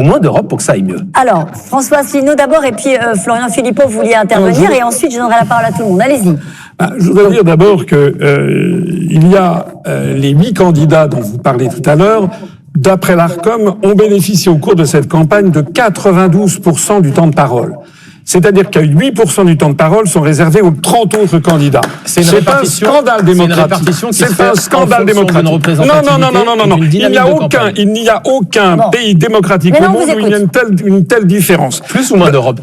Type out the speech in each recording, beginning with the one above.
ou moins d'Europe pour que ça aille mieux. Alors, François Asselineau d'abord, et puis Florian Philippot, vous vouliez intervenir, et ensuite je donnerai la parole à tout le monde. Allez-y. Je voudrais dire d'abord que il y a les 8 candidats dont vous parlez tout à l'heure. D'après l'ARCOM, ont bénéficié au cours de cette campagne de 92% du temps de parole. C'est-à-dire que 8% du temps de parole sont réservés aux 30 autres candidats. C'est un scandale démocratique. C'est un scandale démocratique. Non. Il n'y a aucun pays démocratique au monde où il y a une telle différence. Plus ou moins d'Europe.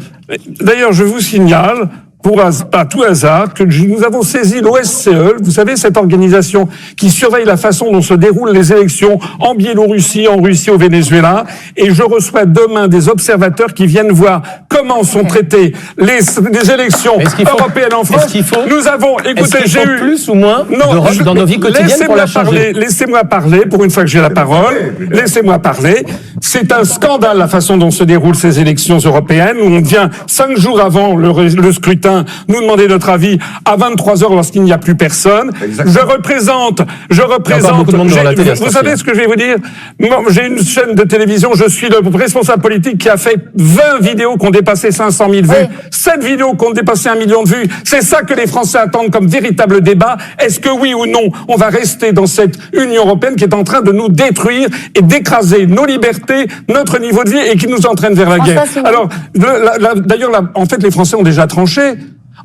D'ailleurs, je vous signale, à tout hasard, que nous avons saisi l'OSCE, vous savez, cette organisation qui surveille la façon dont se déroulent les élections en Biélorussie, en Russie, au Venezuela, et je reçois demain des observateurs qui viennent voir comment sont traitées les élections européennes en France. Nous avons, écoutez, j'ai eu plus ou moins d'Europe dans nos vies quotidiennes pour la changer. Laissez-moi parler, pour une fois que j'ai la parole, laissez-moi parler. C'est un scandale la façon dont se déroulent ces élections européennes, où on vient 5 jours avant le scrutin nous demander notre avis à 23h lorsqu'il n'y a plus personne. Exactement. Je représente, vous savez ce que je vais vous dire? J'ai une chaîne de télévision, je suis le responsable politique qui a fait 20 vidéos qui ont dépassé 500 000 vues, 7 vidéos qui ont dépassé 1 million de vues. C'est ça que les Français attendent comme véritable débat. Est-ce que oui ou non, on va rester dans cette Union européenne qui est en train de nous détruire et d'écraser nos libertés, notre niveau de vie et qui nous entraîne vers la guerre? Alors, d'ailleurs, en fait, les Français ont déjà tranché.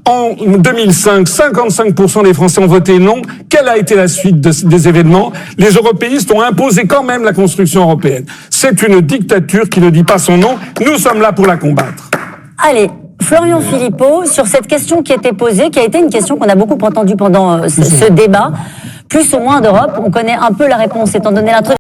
En 2005, 55% des Français ont voté non. Quelle a été la suite des événements? Les européistes ont imposé quand même la construction européenne. C'est une dictature qui ne dit pas son nom. Nous sommes là pour la combattre. Allez, Florian Philippot, sur cette question qui était posée, qui a été une question qu'on a beaucoup entendue pendant ce débat, plus ou moins d'Europe, on connaît un peu la réponse étant donné l'introduction.